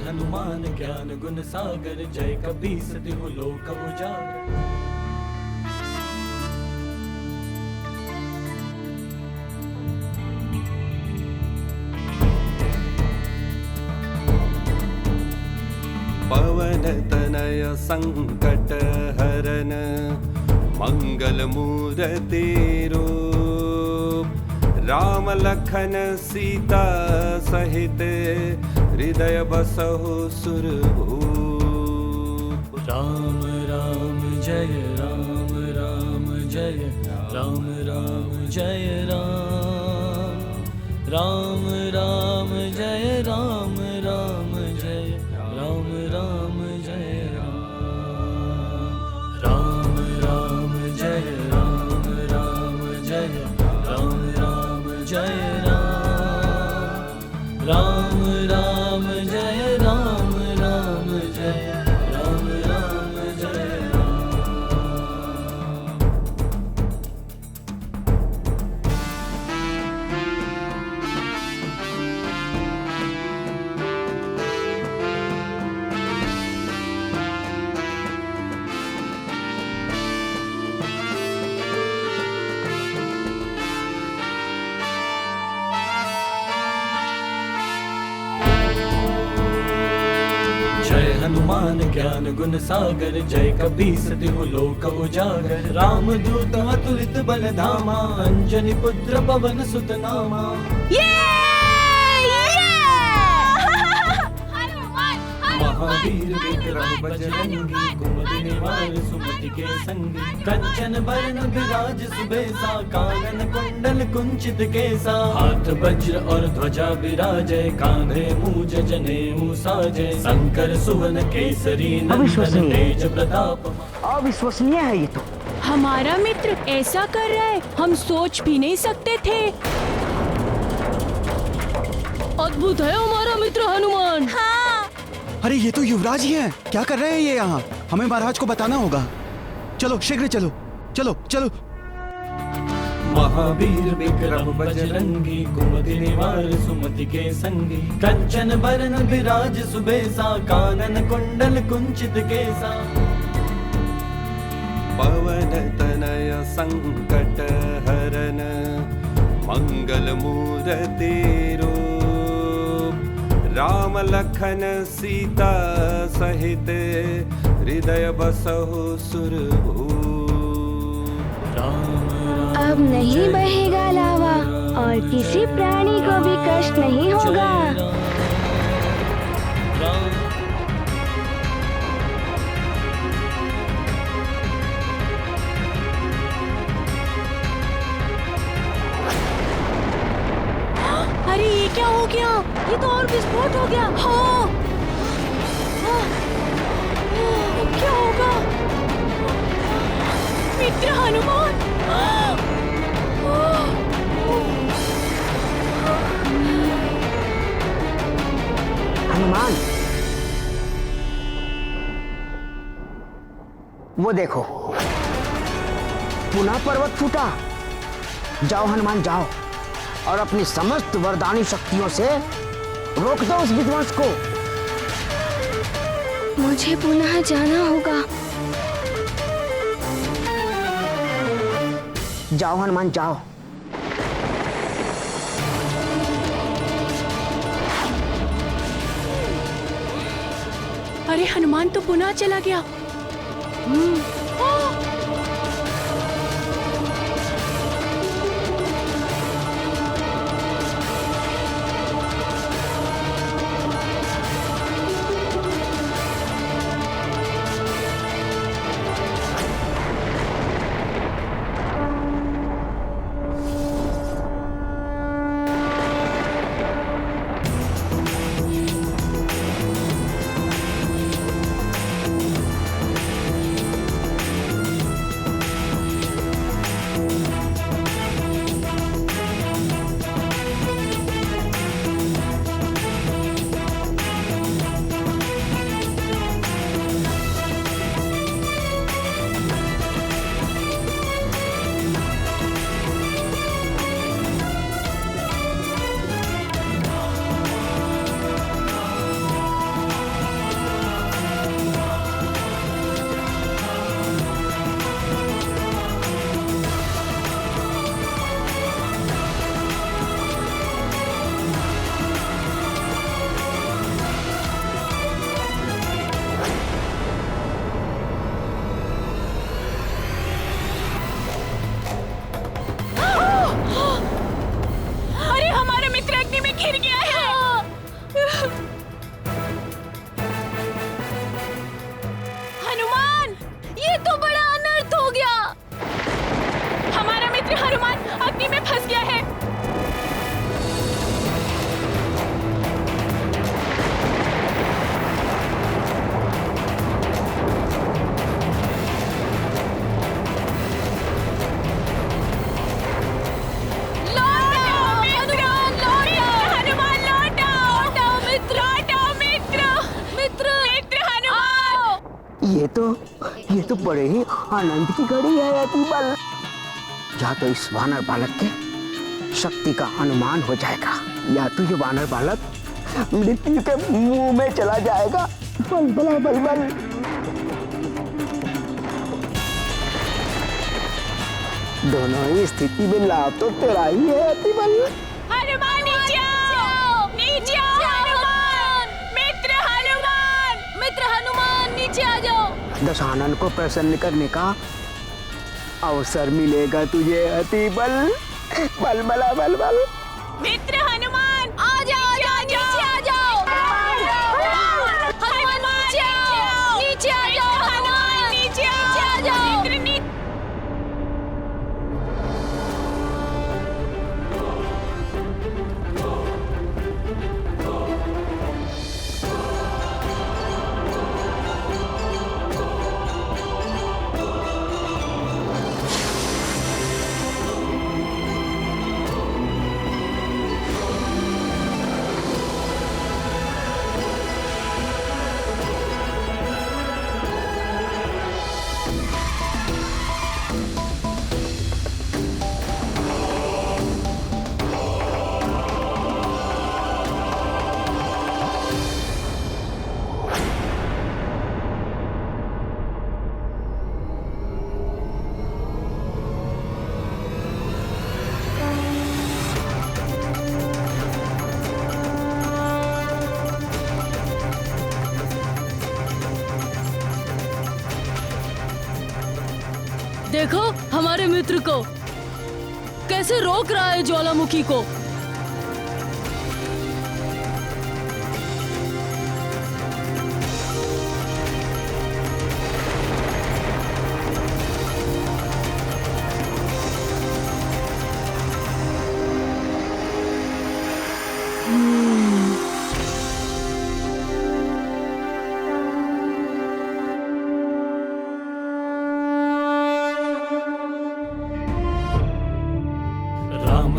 हनुमान ज्ञान गुण सागर, जय कपीस तिहु लोक उजागर। पवन तनय संकट हरन, मंगल मूर्ति रूप। राम लखन सीता सहित, हृदय बसहु सुरभूप। राम राम जय राम, राम जय राम, राम जय राम। राम राम जय राम, राम जय राम, राम जय राम। राम राम जय राम, राम जय राम, राम जय राम। राम राम जय राम, राम जय राम, राम जय राम। जय हनुमान ज्ञान गुण सागर, जय कपीस तिहु लोक उजागर। राम दूत अतुलित बल धामा, अंजनी पुत्र पवन सुत नामा। महावीर विक्रम बजरंगी, कुमति निवार सुमति के संगी। कंचन बरन विराज सुबेसा, कानन कुंडल कुंचित केसा। हाथ वज्र और ध्वजा विराजय, कांधे मूज जनेऊ साजय। शंकर सुवन केसरी नंदन, तेज प्रताप। अविश्वसनीय है ये तो। हमारा मित्र ऐसा कर रहा है, हम सोच भी नहीं सकते थे। अद्भुत है हमारा मित्र हनुमान। हाँ। अरे ये तो युवराज ही हैं। क्या कर रहे हैं ये यहाँ? हमें महाराज को बताना होगा। चलो शीघ्र चलो, चलो चलो। महावीर विक्रम बजरंगी, कुमति निवार सुमति के संगी। कंचन बरन विराज सुबेसा, कानन कुंडल कुंचित केसा। पवन तनय संकट हरन, मंगल मूर्ति रूप। राम लखन सीता सहित, हृदय बसहु सुरभूप। अब नहीं बहेगा लावा, और किसी प्राणी को भी कष्ट नहीं होगा। अरे ये क्या हो गया? ये तो और विस्फोट हो गया। हाँ। क्या होगा? मित्र हनुमान। हनुमान, वो देखो, पुनः पर्वत फूटा। जाओ हनुमान जाओ, और अपनी समस्त वरदानी शक्तियों से रोक दो उस विध्वंस को। मुझे पुनः जाना होगा। जाओ हनुमान जाओ। अरे हनुमान तो पुनः चला गया। ये तो बड़े ही आनंद की घड़ी है अतिबल। या तो इस वानर बालक के शक्ति का अनुमान हो जाएगा, या तो ये वानर बालक मृत्यु के मुंह में चला जाएगा। बल बल बल बल। दोनों ही स्थिति में लाभ तो तेरा ही है अतिबल। हनुमान नीचे आओ, नीचे आओ हनुमान, मित्र हनुमान नीचे आ जाओ। दशानन को प्रसन्न करने का अवसर मिलेगा तुझे अतिबल। बल बल बल बल। मित्र हनुमान आ जाओ, नीचे आ जाओ। हनुमान नीचे आ जाओ, हनुमान नीचे आ जाओ। देखो हमारे मित्र को कैसे रोक रहा है ज्वालामुखी को।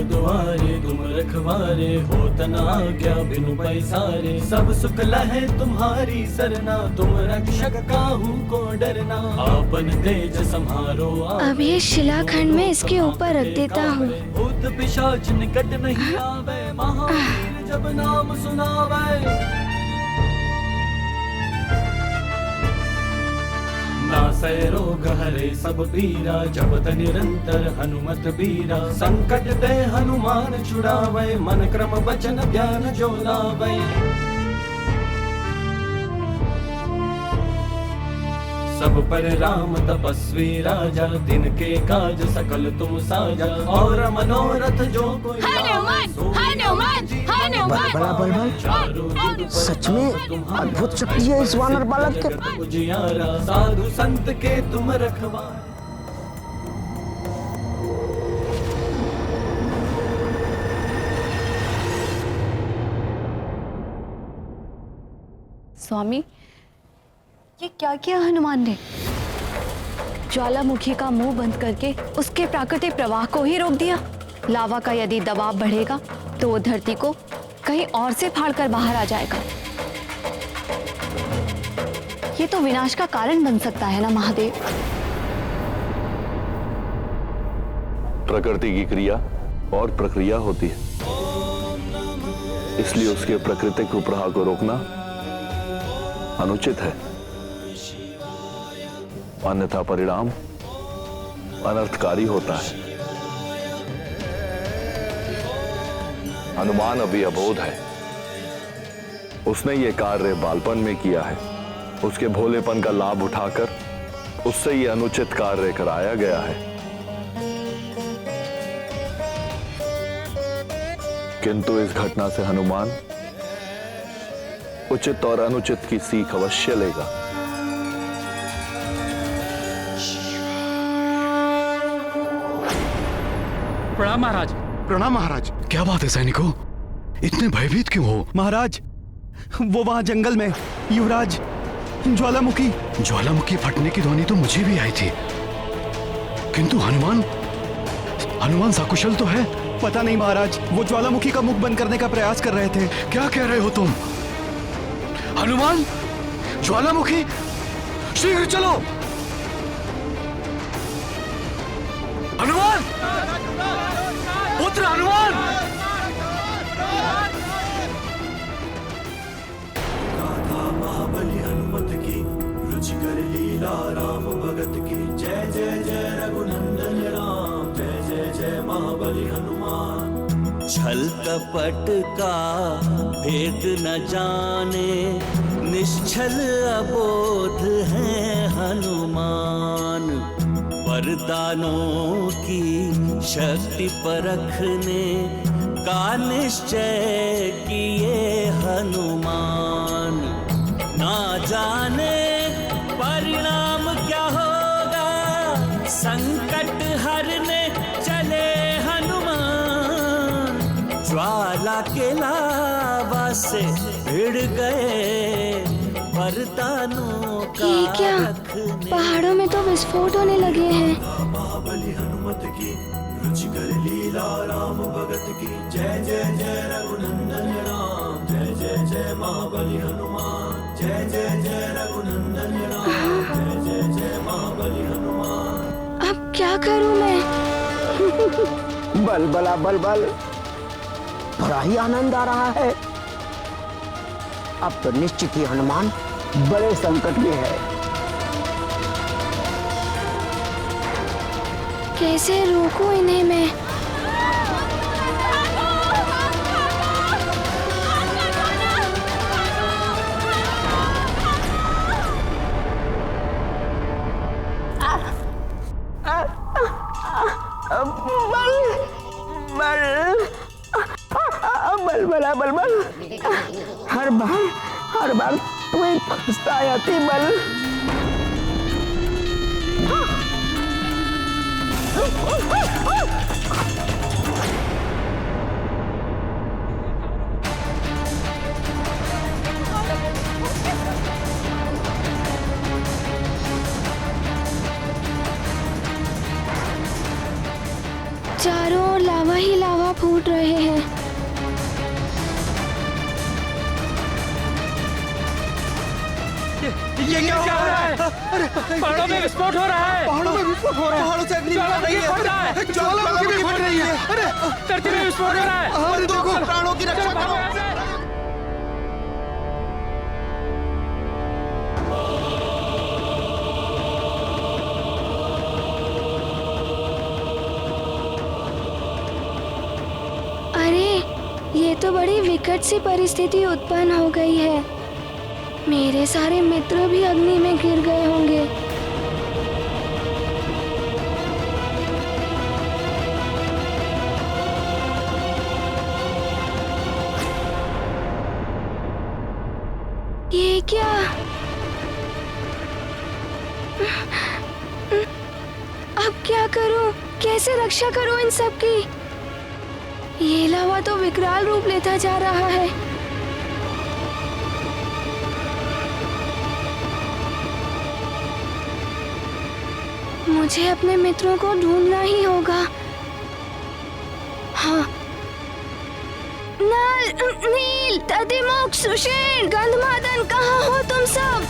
दुआरे तुम रखवारे, होत न आज्ञा बिनु पैसारे। सब सुख लहे तुम्हारी सरना, तुम रक्षक काहू को डरना। आपन तेज संहारो। अब ये शिलाखंड में इसके ऊपर रख देता हूँ। भूत पिशाच निकट नहीं आवे, महावीर जब नाम सुनावे। नासै रोग हरे सब पीरा, जपत निरंतर हनुमत बीरा। संकट ते हनुमान छुड़ावे, मन क्रम वचन ज्ञान जो लावे। सब पर राम तपस्वी राजा, दिन के काज सकल तुम साजा। और मनोरथ जो कोई बला बल बल। सच में अद्भुत शक्ति है इस वानर बालक के। उजियारा साधु संत के तुम रखवार। स्वामी, ये क्या किया हनुमान ने? ज्वालामुखी का मुंह बंद करके उसके प्राकृतिक प्रवाह को ही रोक दिया। लावा का यदि दबाव बढ़ेगा तो वो धरती को कहीं और से फाड़कर बाहर आ जाएगा। ये तो विनाश का कारण बन सकता है ना महादेव? प्रकृति की क्रिया और प्रक्रिया होती है, इसलिए उसके प्राकृतिक उपराह को रोकना अनुचित है, अन्यथा परिणाम अनर्थकारी होता है। हनुमान अभी अबोध है, उसने ये कार्य बालपन में किया है। उसके भोलेपन का लाभ उठाकर उससे ये अनुचित कार्य कराया गया है। किंतु इस घटना से हनुमान उचित और अनुचित की सीख अवश्य लेगा। प्रणाम महाराज। प्रणाम महाराज। क्या बात है सैनिकों, इतने भयभीत क्यों हो? महाराज, वो वहां जंगल में युवराज ज्वालामुखी फटने की ध्वनि तो मुझे भी आई थी, किंतु हनुमान सकुशल तो है? पता नहीं महाराज, वो ज्वालामुखी का मुख बंद करने का प्रयास कर रहे थे। क्या कह रहे हो तुम? हनुमान ज्वालामुखी शीघ्र चलो। हनुमान, पुत्र हनुमान। महाबली हनुमत की रुचिकर लीला राम भगत की जय जय जय रघुनंदन राम जय जय जय महाबली हनुमान। छल कपट का भेद न जाने निश्चल अबोध है हनुमान। वरदानों की शक्ति परखने का निश्चय किए हनुमान। ना जाने परिणाम क्या होगा संकट हरने चले हनुमान। ज्वाला के लावा से भिड़ गए वरदानों का ये क्या? पहाड़ों में तो विस्फोट होने लगे हैं। महाबली हनुमत की रुचिकर लीला राम भगत की जय जय जय रघुनंदन राम जय जय जय महाबली हनुमान। जय जय जय रघुनंदन राम जय जय जय महाबली हनुमान। अब क्या करूं मैं? बल बला बल बल, बड़ा ही आनंद आ रहा है। अब तो निश्चित ही हनुमान बड़े संकट में है। कैसे रोकूं इन्हें मैं? बल बला बल बल, हर बार तू ही फंसता आती बल। चारों ओर लावा ही लावा फूट रहे हैं। ये क्या हो रहा है? पहाड़ों में विस्फोट हो रहा है। पहाड़ों में विस्फोट हो रहा है। पहाड़ों से अग्नि निकल रही है। ज्वालामुखी फट रही है। अरे धरती में विस्फोट हो रहा है। हमारे देखो, प्राणों की रक्षा करो। अरे ये तो बड़ी विकट सी परिस्थिति उत्पन्न हो गई है। मेरे सारे मित्र भी अग्नि में गिर गए होंगे। ये क्या? अब क्या करूं? कैसे रक्षा करूं इन सब की? ये लावा तो विकराल रूप लेता जा रहा है। मुझे अपने मित्रों को ढूंढना ही होगा। हाँ, नल, नील, दधिमुख, सुषेण, गंधमादन, कहाँ हो तुम सब?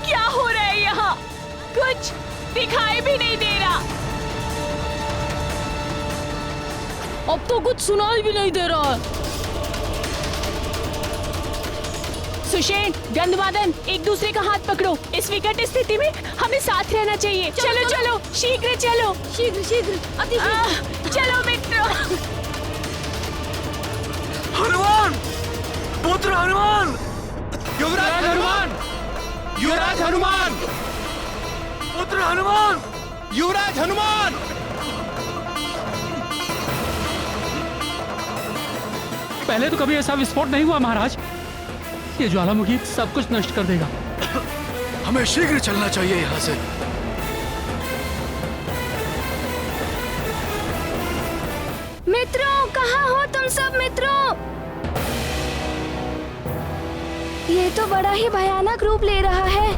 क्या हो रहा है यहाँ? कुछ दिखाई भी नहीं दे रहा। अब तो कुछ सुनाई भी नहीं दे रहा है। सुषेण, गंधमादन, एक दूसरे का हाथ पकड़ो। इस विकट स्थिति में हमें साथ रहना चाहिए। चलो चलो, शीघ्र चलो। शीघ्र शीघ्र, अति चलो मित्रों। हनुमान, पुत्र हनुमान, युवराज हनुमान, युवराज हनुमान, पुत्र हनुमान, युवराज हनुमान। पहले तो कभी ऐसा विस्फोट नहीं हुआ महाराज। ये ज्वालामुखी सब कुछ नष्ट कर देगा। हमें शीघ्र चलना चाहिए यहाँ से। मित्रों, कहाँ हो तुम सब मित्रों? ये तो बड़ा ही भयानक रूप ले रहा है।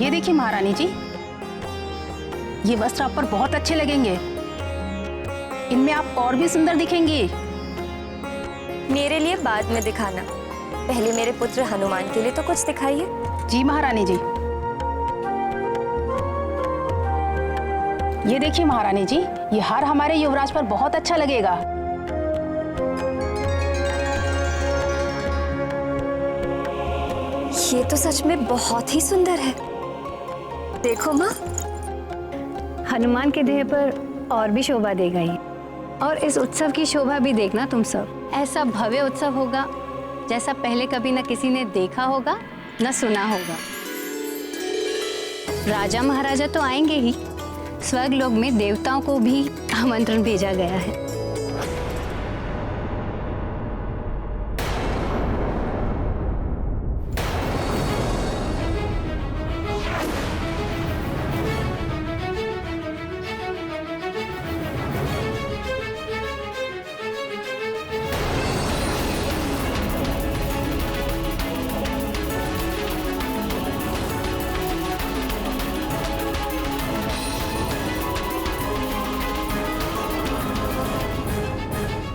ये देखिए महारानी जी, ये वस्त्र आप पर बहुत अच्छे लगेंगे। इनमें आप और भी सुंदर दिखेंगी। मेरे लिए बाद में दिखाना, पहले मेरे पुत्र हनुमान के लिए तो कुछ दिखाइए। जी महारानी जी। ये देखिए महारानी जी, ये हार हमारे युवराज पर बहुत अच्छा लगेगा। ये तो सच में बहुत ही सुंदर है। देखो माँ, हनुमान के देह पर और भी शोभा देगा ये। और इस उत्सव की शोभा भी देखना तुम सब। ऐसा भव्य उत्सव होगा जैसा पहले कभी न किसी ने देखा होगा न सुना होगा। राजा महाराजा तो आएंगे ही, स्वर्गलोक में देवताओं को भी आमंत्रण भेजा गया है।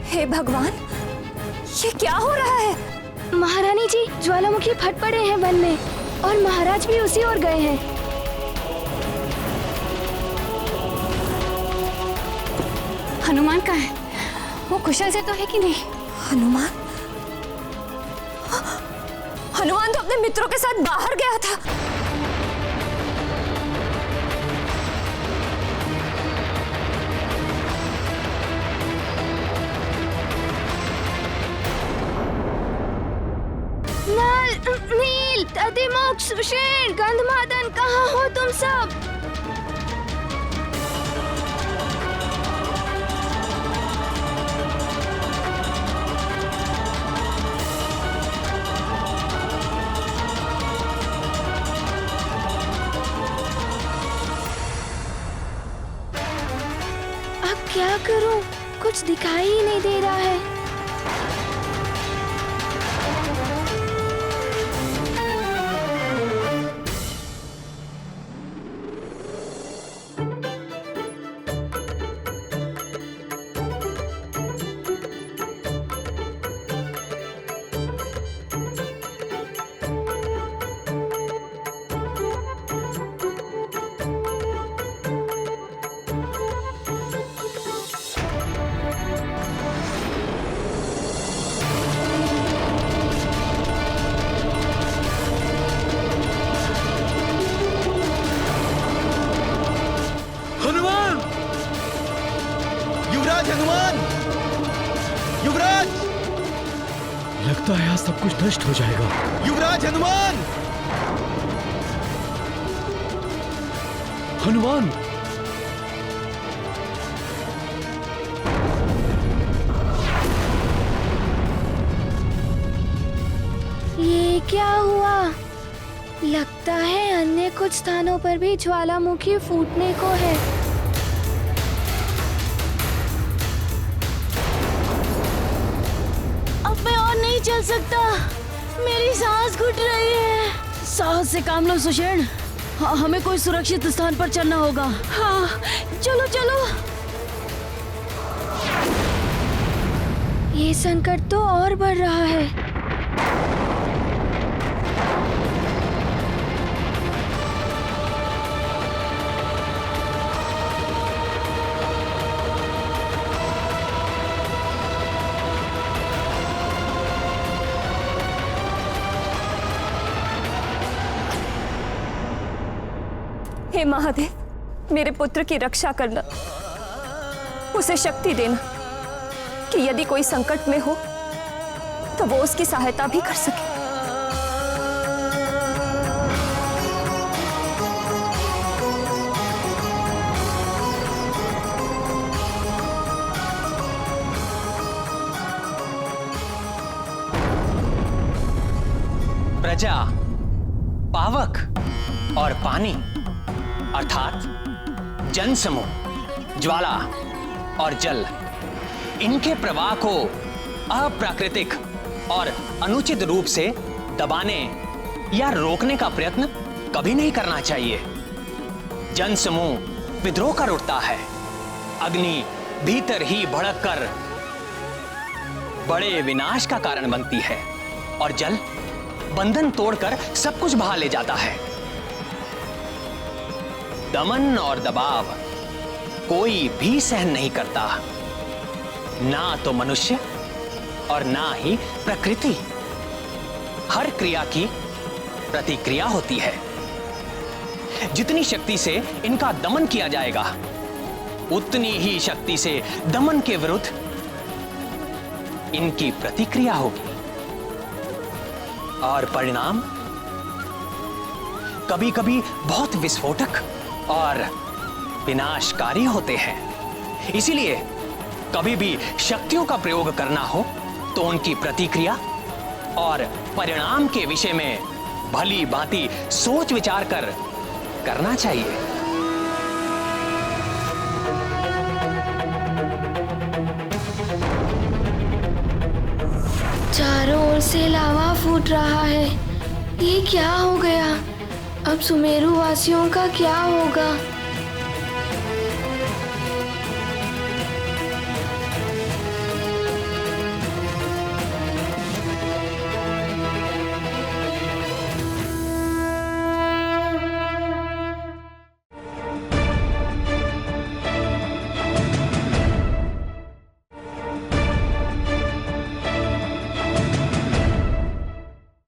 हे भगवान, ये क्या हो रहा है? महारानी जी, ज्वालामुखी फट पड़े हैं वन में और महाराज भी उसी ओर गए हैं। हनुमान कहाँ है? वो कुशल से तो है कि नहीं? हनुमान? हनुमान तो अपने मित्रों के साथ बाहर गया था। नील, अतिमुख, सुषेण, गंधमादन, कहाँ हो तुम सब? अब क्या करूं? कुछ दिखाई ही नहीं दे रहा है। लगता है आज सब कुछ नष्ट हो जाएगा। युवराज हनुमान! हनुमान! ये क्या हुआ? लगता है अन्य कुछ स्थानों पर भी ज्वालामुखी फूटने को है। अब मैं और नहीं चल सकता, मेरी सांस घुट रही है। साहस से काम लो सुषेण, हमें कोई सुरक्षित स्थान पर चलना होगा। हाँ, चलो चलो। ये संकट तो और बढ़ रहा है। हे महादेव, मेरे पुत्र की रक्षा करना, उसे शक्ति देना कि यदि कोई संकट में हो तो वो उसकी सहायता भी कर सके। प्रजा, पावक और पानी अर्थात जन समूह, ज्वाला और जल, इनके प्रवाह को अप्राकृतिक और अनुचित रूप से दबाने या रोकने का प्रयत्न कभी नहीं करना चाहिए। जन समूह विद्रोह कर उठता है, अग्नि भीतर ही भड़क कर बड़े विनाश का कारण बनती है और जल बंधन तोड़कर सब कुछ बहा ले जाता है। दमन और दबाव कोई भी सहन नहीं करता, ना तो मनुष्य और ना ही प्रकृति। हर क्रिया की प्रतिक्रिया होती है। जितनी शक्ति से इनका दमन किया जाएगा, उतनी ही शक्ति से दमन के विरुद्ध इनकी प्रतिक्रिया होगी और परिणाम कभी कभी बहुत विस्फोटक और विनाशकारी होते हैं। इसीलिए कभी भी शक्तियों का प्रयोग करना हो तो उनकी प्रतिक्रिया और परिणाम के विषय में भली भांति सोच विचार कर करना चाहिए। चारों ओर से लावा फूट रहा है। ये क्या हो गया? अब सुमेरु वासियों का क्या होगा?